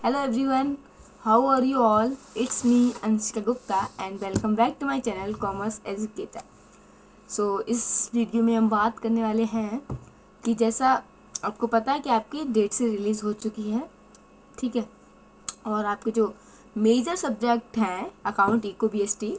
Hello everyone, how are you all? It's me Anshika Gupta and welcome back to my channel Commerce Educator. इस video में हम बात करने वाले हैं कि जैसा आपको पता है कि आपकी डेट से रिलीज़ हो चुकी है, ठीक है, और आपके जो मेजर सब्जेक्ट हैं अकाउंट, इको, बीएसटी,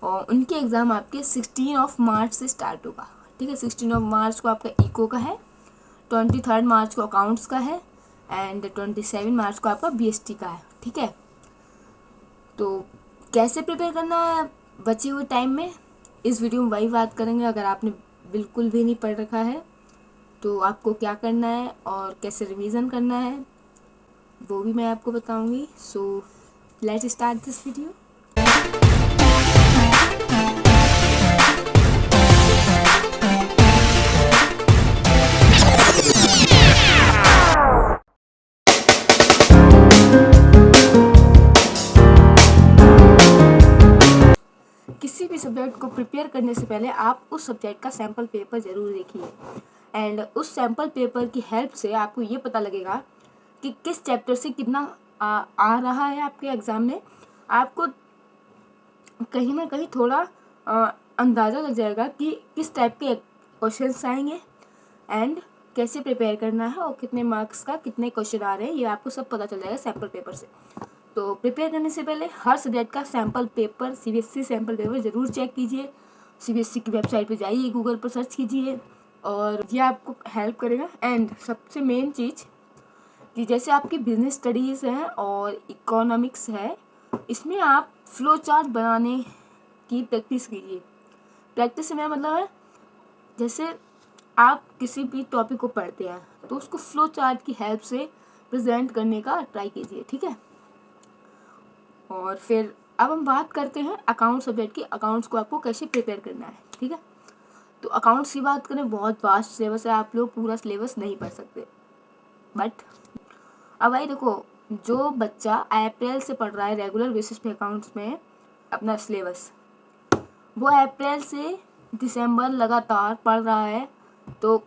और उनके एग्ज़ाम आपके 16 मार्च से स्टार्ट होगा, ठीक है। 16 मार्च को आपका इको का है, 23 मार्च को अकाउंट्स का है एंड 27 मार्च को आपका बीएसटी का है, ठीक है। तो कैसे प्रिपेयर करना है बचे हुए टाइम में, इस वीडियो में वही बात करेंगे। अगर आपने बिल्कुल भी नहीं पढ़ रखा है तो आपको क्या करना है और कैसे रिवीजन करना है वो भी मैं आपको बताऊंगी। So let's start this video. किसी भी सब्जेक्ट को प्रिपेयर करने से पहले आप उस सब्जेक्ट का सैम्पल पेपर ज़रूर देखिए एंड उस सैम्पल पेपर की हेल्प से आपको ये पता लगेगा कि किस चैप्टर से कितना आ रहा है आपके एग्ज़ाम में। आपको कहीं ना कहीं थोड़ा अंदाज़ा लग जाएगा कि किस टाइप के क्वेश्चंस आएंगे एंड कैसे प्रिपेयर करना है और कितने मार्क्स का कितने क्वेश्चन आ रहे हैं, ये आपको सब पता चल जाएगा सैम्पल पेपर से। तो प्रिपेयर करने से पहले हर सब्जेक्ट का sample paper, CBSE sample paper ज़रूर चेक कीजिए। सीबीएसई की वेबसाइट पे जाइए, गूगल पर सर्च कीजिए और ये आपको हेल्प करेगा। एंड सबसे मेन चीज़ कि जैसे आपकी बिजनेस स्टडीज़ हैं और इकोनॉमिक्स है, इसमें आप फ्लो चार्ट बनाने की प्रैक्टिस कीजिए। प्रैक्टिस से मेरा मतलब है जैसे आप किसी भी टॉपिक को पढ़ते हैं तो उसको फ्लो चार्ट की हेल्प से प्रेजेंट करने का ट्राई कीजिए, ठीक है। और फिर अब हम बात करते हैं अकाउंट सब्जेक्ट की। अकाउंट्स को आपको कैसे प्रिपेयर करना है, ठीक है। तो अकाउंट्स की बात करें, बहुत वास्ट सिलेबस है, आप लोग पूरा सिलेबस नहीं पढ़ सकते। बट अब भाई देखो, जो बच्चा अप्रैल से पढ़ रहा है रेगुलर बेसिस पे अकाउंट्स में अपना सिलेबस, वो अप्रैल से दिसंबर लगातार पढ़ रहा है, तो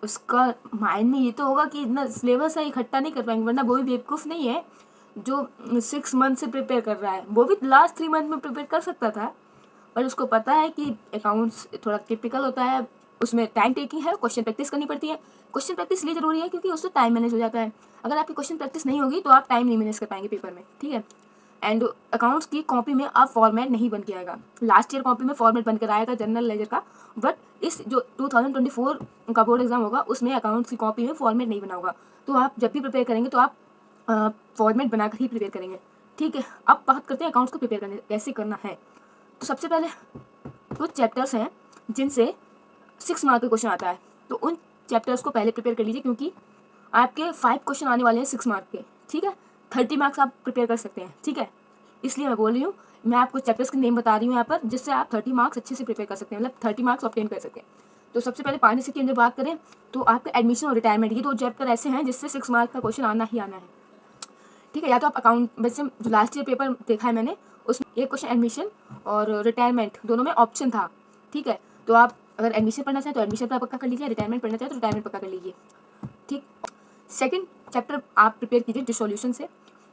उसका माइंड में ये तो होगा कि इतना सिलेबस है इकट्ठा नहीं कर पाएंगे, वरना वो भी बेवकूफ़ नहीं है जो 6 मंथ से प्रिपेयर कर रहा है। वो भी लास्ट 3 मंथ में प्रिपेयर कर सकता था, पर उसको पता है कि अकाउंट्स थोड़ा टिपिकल होता है, उसमें टाइम टेकिंग है, क्वेश्चन प्रैक्टिस करनी पड़ती है। क्वेश्चन प्रैक्टिस इसलिए ज़रूरी है क्योंकि उससे टाइम मैनेज हो जाता है। अगर आपकी क्वेश्चन प्रैक्टिस नहीं होगी तो आप टाइम नहीं मैनेज कर पाएंगे पेपर में, ठीक है। एंड अकाउंट्स की कॉपी में अब फॉर्मेट नहीं बन के आएगा। लास्ट ईयर कॉपी में फॉर्मेट बन कर आया था जनरल लेजर का, बट इस जो 2024 का बोर्ड एग्जाम होगा उसमें अकाउंट्स की कॉपी में फॉर्मेट नहीं बना होगा। तो आप जब भी प्रिपेयर करेंगे तो आप फॉर्मेट बनाकर ही प्रिपेयर करेंगे, ठीक है। अब बात करते हैं अकाउंट्स को प्रिपेयर करने कैसे करना है। तो सबसे पहले कुछ चैप्टर्स हैं जिनसे 6 मार्क का क्वेश्चन आता है, तो उन चैप्टर्स को पहले प्रिपेयर कर लीजिए क्योंकि आपके 5 क्वेश्चन आने वाले हैं 6 मार्क के, ठीक है। 30 मार्क्स आप प्रिपेयर कर सकते हैं, ठीक है। इसलिए मैं बोल रही हूँ, मैं आपको चैप्टर्स के नेम बता रही हूँ यहाँ पर, जिससे आप 30 मार्क्स अच्छे से प्रिपेयर कर सकते हैं, मतलब 30 मार्क्स ऑब्टेन कर सकते हैं। तो सबसे पहले पार्टनरशिप की अंदर बात करें तो आपका एडमिशन और रिटायरमेंट, ये 2 चैप्टर ऐसे हैं जिससे 6 मार्क का क्वेश्चन आना ही आना है, ठीक है। या तो आप अकाउंट, वैसे जो लास्ट ईयर पेपर देखा है मैंने, उसमें एक क्वेश्चन एडमिशन और रिटायरमेंट दोनों में ऑप्शन था, ठीक है। तो आप अगर एडमिशन पढ़ना चाहें तो एडमिशन पर पक्का कर लीजिए, रिटायरमेंट पढ़ना चाहें तो रिटायरमेंट पक्का कर लीजिए, ठीक। सेकंड चैप्टर आप प्रिपेयर कीजिए डिसोल्यूशन से,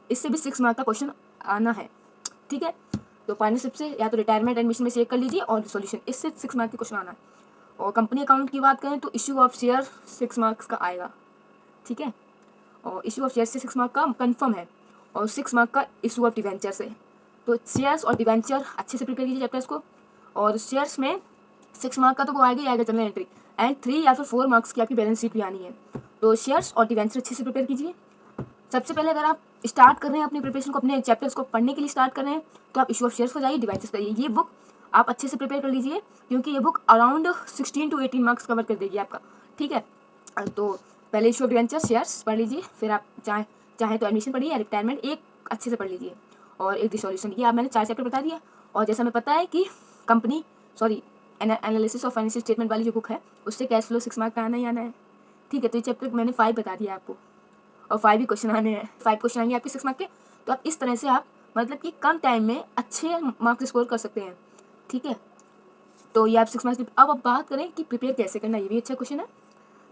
इससे भी 6 मार्क का क्वेश्चन आना है, ठीक है। तो पार्टनरशिप से या तो रिटायरमेंट एडमिशन में से एक कर लीजिए और डिसोल्यूशन, इससे 6 मार्क के क्वेश्चन आना है। और कंपनी अकाउंट की बात करें तो इशू ऑफ शेयर 6 मार्क्स का आएगा, ठीक है। और इशू ऑफ शेयर से 6 मार्क का कंफर्म है और 6 मार्क का इशू ऑफ डिवेंचर से। तो शेयर्स और डिवेंचर अच्छे से प्रिपेयर कीजिए चैप्टर्स को। और शेयर्स में 6 मार्क का तो वो आएगा ही आएगा जनरल एंट्री, एंड 3 या फिर 4 मार्क्स की आपकी बैलेंस शीट भी आनी है। तो शेयर्स और डिवेंचर अच्छे से प्रिपेयर कीजिए। सबसे पहले अगर आप स्टार्ट कर रहे हैं अपनी प्रिपरेशन को, अपने चैप्टर्स को पढ़ने के लिए स्टार्ट कर रहे हैं, तो आप इशू ऑफ शेयर्स को जाइए, डिवेंचर्स करिए। ये बुक आप अच्छे से प्रिपेयर कर लीजिए क्योंकि ये book around 16 to 18 marks cover कर देगी आपका, ठीक है। तो पहले इशू ऑफ डिवेंचर शेयर्स पढ़ लीजिए, फिर आप चाहे तो एडमिशन पढ़िए या रिटायरमेंट एक अच्छे से पढ़ लीजिए, और एक डिसोल्यूशन। ये आप मैंने 4 चैप्टर बता दिया। और जैसा हमें पता है कि एनालिसिस ऑफ फाइनेंशियल स्टेटमेंट वाली जो बुक है उससे कैश फ्लो 6 मार्क का आना ही आना है, ठीक है। तो ये चैप्टर मैंने 5 बता दिया आपको, और 5 ही क्वेश्चन आने हैं, 5 क्वेश्चन आएंगे आपके 6 मार्क के। तो आप इस तरह से आप मतलब कि कम टाइम में अच्छे मार्क्स स्कोर कर सकते हैं, ठीक है। तो ये आप 6 मार्क्स। अब आप बात करें कि प्रिपेयर कैसे करना है, ये भी अच्छा क्वेश्चन है।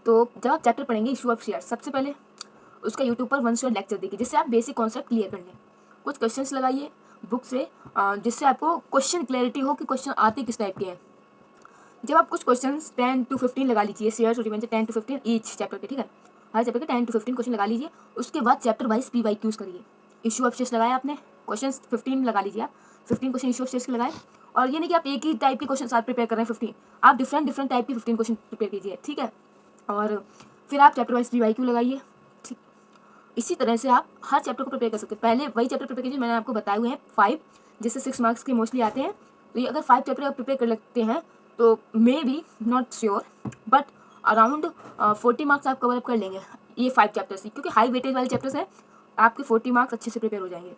तो जब आप चैप्टर पढ़ेंगे इशू ऑफ शेयर, सबसे पहले उसका यूट्यूब पर 1 शॉट लेक्चर देखिए, जिससे आप बेसिक कॉन्सेप्ट क्लियर कर लें। कुछ क्वेश्चंस लगाइए बुक से, जिससे आपको क्वेश्चन क्लैरिटी हो कि क्वेश्चन आते किस टाइप के हैं। जब आप कुछ क्वेश्चंस 10 to 15 लगा लीजिए, शेयर छोटी 10 to 15 ईच चैप्टर के, ठीक है, हर चैप्टर के 10 to 15 क्वेश्चन लगा लीजिए। उसके बाद चैप्टर वाइज PYQs करिए। इशू ऑफ स्टेट्स लगाया आपने, क्वेश्चन 15 लगा लीजिए आप, 15 क्वेश्चन इशू ऑफ स्टेट्स के लगाए। और ये नहीं कि आप एक ही टाइप के क्वेश्चन साथ प्रिपेयर कर रहे हैं 15, आप डिफरेंट टाइप के 15 क्वेश्चन प्रिपेयर कीजिए, ठीक है। और फिर आप चैप्टर वाइज PYQ लगाइए, ठीक। इसी तरह से आप हर चैप्टर को प्रिपेयर कर सकते हैं। पहले वही चैप्टर प्रिपेयर कीजिए, मैंने आपको बताए हुए हैं 5, जिससे 6 मार्क्स के मोस्टली आते हैं। तो ये अगर 5 चैप्टर आप प्रिपेयर कर लेते हैं तो may be not sure but around 40 marks आप कवर अप कर लेंगे ये 5 चैप्टर्स ही, क्योंकि हाई वेटेज वाले चैप्टर्स हैं। आपके 40 मार्क्स अच्छे से प्रिपेयर हो जाएंगे।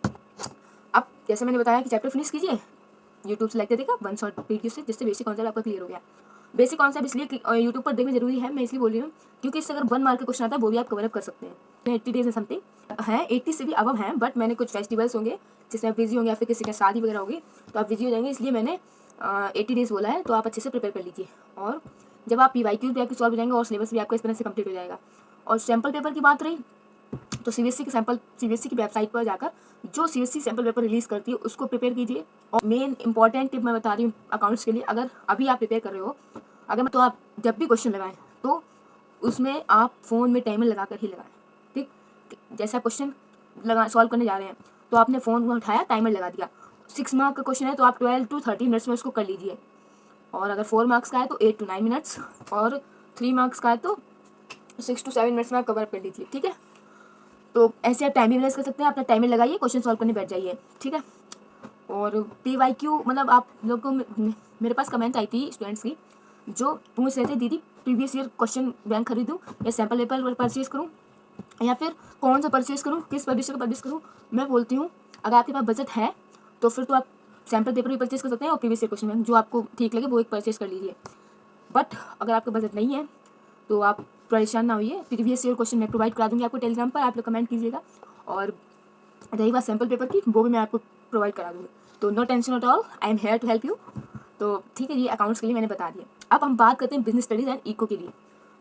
अब जैसे मैंने बताया कि चैप्टर फिनिश कीजिए, यूट्यूब से लेकर देखा 1 शॉट वीडियो से, जिससे बेसिक कॉन्सेप्ट आपका क्लियर हो गया। बेसिक कॉन्सेप्ट इसलिए यूट्यूब पर देखना जरूरी है, मैं इसलिए बोल रही हूँ क्योंकि इससे अगर 1 मार्क का क्वेश्चन आता है वो भी आप कवर अप कर सकते हैं। 80 डेज है समथिंग है, 80 से भी अब हैं, बट मैंने कुछ फेस्टिवल्स होंगे जिसमें आप बिजी होंगे या फिर किसी का शादी वगैरह होगी तो आप बिजी हो जाएंगे, इसलिए मैंने 80 डेज बोला है। तो आप अच्छे से प्रिपेयर कर लीजिए। और जब आप PYQ भी आपके सॉल्व हो जाएंगे और सिलेबस भी आपका इस तरह से कंप्लीट हो जाएगा। और सैम्पल पेपर की बात रही तो CBSE की वेबसाइट पर जाकर जो CBSE सैम्पल पेपर रिलीज़ करती है उसको प्रिपेयर कीजिए। और मेन इंपॉर्टेंट टिप मैं बता रही हूँ अकाउंट्स के लिए, अगर अभी आप प्रिपेयर कर रहे हो तो आप जब भी क्वेश्चन लगाएं तो उसमें आप फ़ोन में टाइमर लगा कर ही लगाएं, ठीक। जैसे आप क्वेश्चन सॉल्व करने जा रहे हैं तो आपने फ़ोन में उठाया, टाइमर लगा दिया। 6 मार्क का क्वेश्चन है तो आप 12 to 30 मिनट्स में उसको कर लीजिए। और अगर 4 मार्क्स का है तो 8 to 9 मिनट्स, और 3 मार्क्स का है तो 6 to 7 मिनट्स में आप कवर कर लीजिए, ठीक है। तो ऐसे आप टाइम भी मैनेज कर सकते हैं, अपना टाइमर लगाइए, क्वेश्चन सॉल्व करने बैठ जाइए, ठीक है। और PYQ मतलब आप लोगों को मेरे पास कमेंट आई थी स्टूडेंट्स की जो पूछ रहे थे दीदी प्रीवियस ईयर क्वेश्चन बैंक खरीदूँ या सैम्पल पेपर परचेज करूँ या फिर कौन सा परचेज करूँ, किस पब्लिशर का पब्लिश करूँ। मैं बोलती हूँ अगर आपके पास बजट है तो फिर तो आप सैम्पल पेपर भी परचेज कर सकते हैं और प्रीवियस ईयर क्वेश्चन बैंक जो आपको ठीक लगे वो एक परचेज कर लीजिए। बट अगर आपका बजट नहीं है तो आप परेशान ना होइए, प्रीवियस ईयर क्वेश्चन मैं प्रोवाइड करा दूँगी आपको टेलीग्राम पर, आप लोग कमेंट कीजिएगा। और रही बात सैम्पल पेपर की, वो भी मैं आपको प्रोवाइड करा दूँगी। तो no tension at all, I am here to help you. तो ठीक है, ये अकाउंट्स के लिए मैंने बता दिया। अब हम बात करते हैं बिजनेस स्टडीज़ एंड इको के लिए।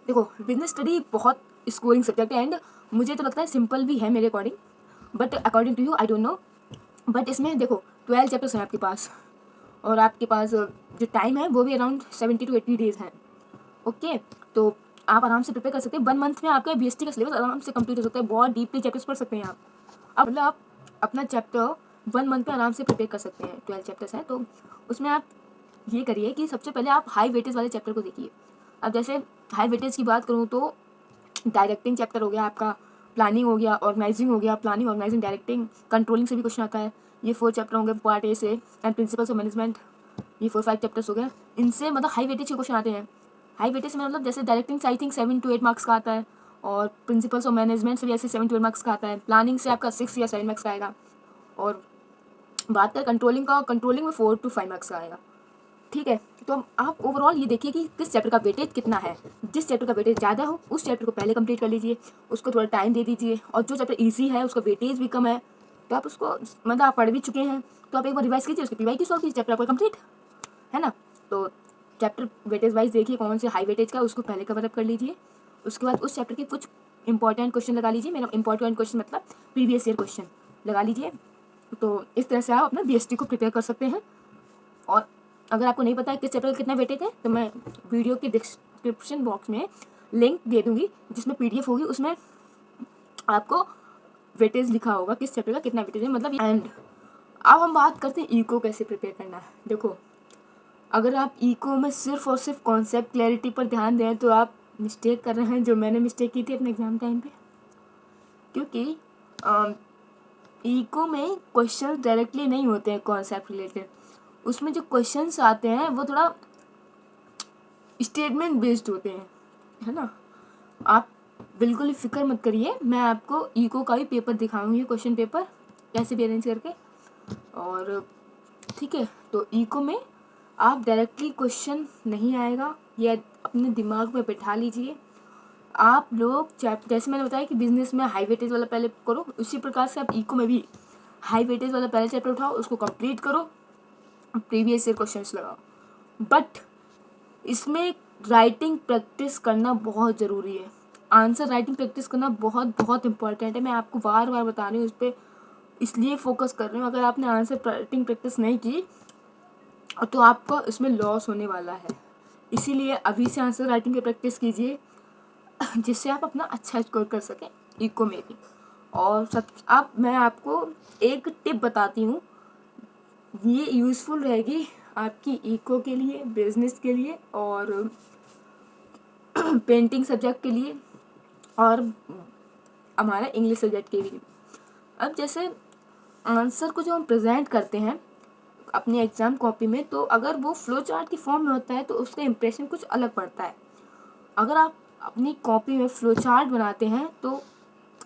देखो बिजनेस स्टडी बहुत स्कोरिंग सब्जेक्ट है एंड मुझे तो लगता है सिंपल भी है मेरे according, but according to you I don't know. But इसमें देखो 12 चैप्टर्स हैं आपके पास और आपके पास जो टाइम है वो भी अराउंड 70 to 80 डेज़ हैं, ओके। तो आप आराम से प्रिपेयर कर सकते हैं। 1 मंथ में आपका BST का सिलेबस आराम से कंप्लीट हो सकता है, बहुत डीपली चैप्टर्स पढ़ सकते हैं आप। अब मतलब आप अपना चैप्टर 1 मंथ में आराम से प्रिपेयर कर सकते हैं। 12 चैप्टर्स हैं तो उसमें आप ये करिए कि सबसे पहले आप हाई वेटेज वाले चैप्टर को देखिए। अब जैसे हाई वेटेज की बात करूँ तो डायरेक्टिंग चैप्टर हो गया आपका, प्लानिंग हो गया, ऑर्गेनाइजिंग हो गया, प्लानिंग ऑर्गेनाइजिंग डायरेक्टिंग कंट्रोलिंग से भी क्वेश्चन आता है। ये 4 चैप्टर होंगे पार्ट ए से, एंड प्रिंसिपल्स ऑफ मैनेजमेंट, ये 4-5 चैप्टर्स हो गए। इनसे मतलब हाई वेटेज के क्वेश्चन आते हैं। हाई वेटेज में मतलब जैसे डायरेक्टिंग से आई थिंक 7 to 8 मार्क्स का आता है, और प्रिंसिपल्स ऑफ मैनेजमेंट से भी ऐसे 7 to 8 मार्क्स का आता है। प्लानिंग से आपका 6 या 7 मार्क्स का आएगा। और बात करें कंट्रोलिंग का, कंट्रोलिंग में 4 to 5 मार्क्स का आएगा, ठीक है। तो आप ओवरऑल ये देखिए कि किस चैप्टर का वेटेज कितना है। जिस चैप्टर का वेटेज ज़्यादा हो उस चैप्टर को पहले कंप्लीट कर लीजिए, उसको थोड़ा टाइम दे दीजिए। और जो चैप्टर इजी है उसका वेटेज भी कम है तो आप उसको मतलब आप पढ़ भी चुके हैं तो आप एक बार रिवाइज कीजिए, उसके PYQ सॉल्व कीजिए, चैप्टर आपका कंप्लीट है ना। तो चैप्टर वेटेज वाइज देखिए कौन से हाई वेटेज का उसको पहले कवर अप कर लीजिए। उसके बाद उस चैप्टर के कुछ इंपॉर्टेंट क्वेश्चन लगा लीजिए। मेरा इंपॉर्टेंट क्वेश्चन मतलब प्रीवियस ईयर क्वेश्चन लगा लीजिए। तो इस तरह से आप अपना BST को प्रिपेयर कर सकते हैं। और अगर आपको नहीं पता है किस चैप्टर का कितना वेटेज है तो मैं वीडियो के डिस्क्रिप्शन बॉक्स में लिंक दे दूँगी जिसमें PDF होगी, उसमें आपको वेटेज लिखा होगा किस चैप्टर का कितना वेटेज है मतलब। एंड अब हम बात करते हैं इको कैसे प्रिपेयर करना है। देखो अगर आप इको में सिर्फ और सिर्फ कॉन्सेप्ट क्लैरिटी पर ध्यान दें तो आप मिस्टेक कर रहे हैं, जो मैंने मिस्टेक की थी अपने एग्ज़ाम टाइम पे। क्योंकि इको में क्वेश्चन डायरेक्टली नहीं होते हैं कॉन्सेप्ट रिलेटेड, उसमें जो क्वेश्चंस आते हैं वो थोड़ा स्टेटमेंट बेस्ड होते हैं, है ना। आप बिल्कुल ही फिक्र मत करिए, मैं आपको इको का भी पेपर दिखाऊंगी, क्वेश्चन पेपर कैसे भी अरेंज करके। और ठीक है, तो इको में आप डायरेक्टली क्वेश्चन नहीं आएगा, ये अपने दिमाग में बैठा लीजिए। आप लोग जैसे मैंने बताया कि बिजनेस में हाई वेटेज वाला पहले करो, उसी प्रकार से आप इको में भी हाई वेटेज वाला पहले चैप्टर उठाओ, उसको कंप्लीट करो, प्रीवियस ईयर क्वेश्चंस लगाओ। बट इसमें राइटिंग प्रैक्टिस करना बहुत ज़रूरी है। आंसर राइटिंग प्रैक्टिस करना बहुत बहुत इंपॉर्टेंट है। मैं आपको बार बार बता रही हूँ, इस पर इसलिए फोकस कर रही हूँ। अगर आपने आंसर राइटिंग प्रैक्टिस नहीं की तो आपको इसमें लॉस होने वाला है। इसीलिए अभी से आंसर राइटिंग की प्रैक्टिस कीजिए, जिससे आप अपना अच्छा स्कोर कर सकें इको में भी। और अब मैं आपको एक टिप बताती हूँ, ये यूज़फुल रहेगी आपकी इको के लिए, बिजनेस के लिए और पेंटिंग सब्जेक्ट के लिए और हमारा इंग्लिश सब्जेक्ट के लिए। अब जैसे आंसर को जो हम प्रेजेंट करते हैं अपनी एग्ज़ाम कॉपी में, तो अगर वो फ्लो चार्ट की फॉर्म में होता है तो उसका इम्प्रेशन कुछ अलग पड़ता है। अगर आप अपनी कॉपी में फ्लो चार्ट बनाते हैं तो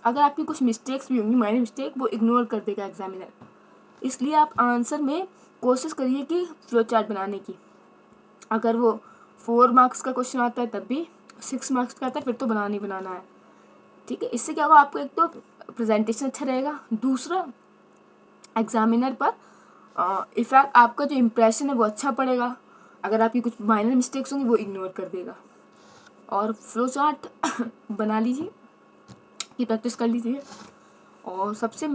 अगर आपकी कुछ मिस्टेक्स भी होंगी, माइनर मिस्टेक, वो इग्नोर कर देगा एग्जामिनर। इसलिए आप आंसर में कोशिश करिए कि फ्लो चार्ट बनाने की। अगर वो 4 मार्क्स का क्वेश्चन आता है तब भी, 6 मार्क्स का आता है फिर तो बनाना ही बनाना है, ठीक है। इससे क्या होगा, आपको एक तो प्रेजेंटेशन अच्छा रहेगा, दूसरा एग्जामिनर पर इफेक्ट, आपका जो इम्प्रेशन है वो अच्छा पड़ेगा। अगर आपकी कुछ माइनर मिस्टेक्स होंगी वो इग्नोर कर देगा। और फ्लो चार्ट बना लीजिए, की प्रैक्टिस कर लीजिए। और सबसे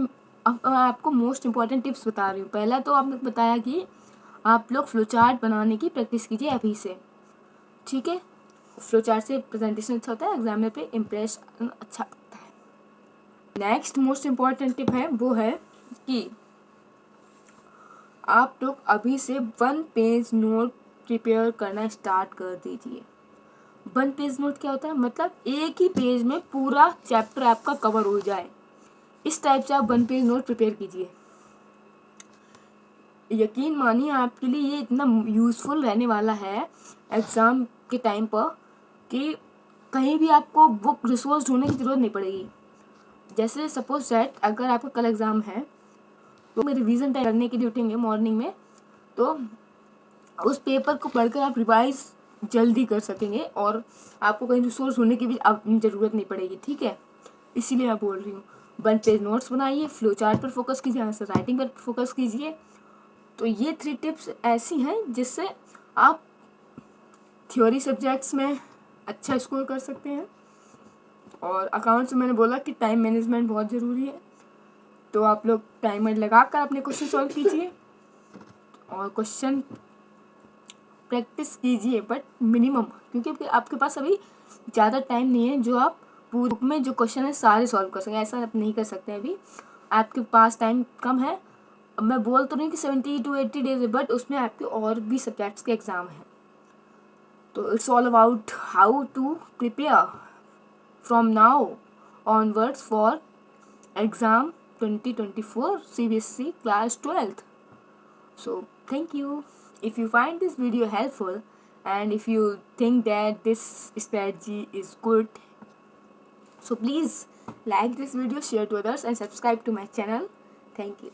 अब मैं आपको मोस्ट इम्पॉर्टेंट टिप्स बता रही हूँ। पहला तो आपने बताया कि आप लोग फ्लो चार्ट बनाने की प्रैक्टिस कीजिए अभी से, ठीक है। फ्लो चार्ट से प्रेजेंटेशन अच्छा होता है, एग्जामिनर पे इम्प्रेशन अच्छा आता है। नेक्स्ट मोस्ट इम्पॉर्टेंट टिप है वो है कि आप लोग अभी से 1 पेज नोट प्रिपेयर करना स्टार्ट कर दीजिए। 1 पेज नोट क्या होता है, मतलब एक ही पेज में पूरा चैप्टर आपका कवर हो जाए, इस टाइप से आप 1 पेज नोट प्रिपेयर कीजिए। यकीन मानिए आपके लिए ये इतना यूज़फुल रहने वाला है एग्ज़ाम के टाइम पर कि कहीं भी आपको बुक रिसोर्स ढूंढने की ज़रूरत नहीं पड़ेगी। जैसे सपोज दैट अगर आपका कल एग्ज़ाम है तो मैं रिवीजन टाइम करने के लिए उठेंगे मॉर्निंग में, तो उस पेपर को पढ़कर आप रिवाइज जल्दी कर सकेंगे और आपको कहीं रिसोर्स ढूंढने की भी ज़रूरत नहीं पड़ेगी, ठीक है। इसीलिए मैं बोल रही हूँ 1 पेज नोट्स बनाइए, फ्लो चार्ट पर फोकस कीजिए, आंसर राइटिंग पर फोकस कीजिए। तो ये 3 टिप्स ऐसी हैं जिससे आप थ्योरी सब्जेक्ट्स में अच्छा स्कोर कर सकते हैं। और अकाउंट्स में मैंने बोला कि टाइम मैनेजमेंट बहुत ज़रूरी है, तो आप लोग टाइमर लगा कर अपने क्वेश्चन सॉल्व कीजिए और क्वेश्चन प्रैक्टिस कीजिए, बट मिनिमम, क्योंकि आपके पास अभी ज़्यादा टाइम नहीं है जो आप पूरे बुक में जो क्वेश्चन है सारे सॉल्व कर सकें। ऐसा आप नहीं कर सकते, अभी आपके पास टाइम कम है। अब मैं बोल तो नहीं कि 70 to 80 डेज है, बट उसमें आपके और भी सब्जेक्ट्स के एग्ज़ाम हैं। तो it's all about how to prepare from now onwards for exam 2024 CBSE class 12th. So thank you. If you find this video helpful and if you think that this strategy is good, so please like this video, share to others and subscribe to my channel. Thank you.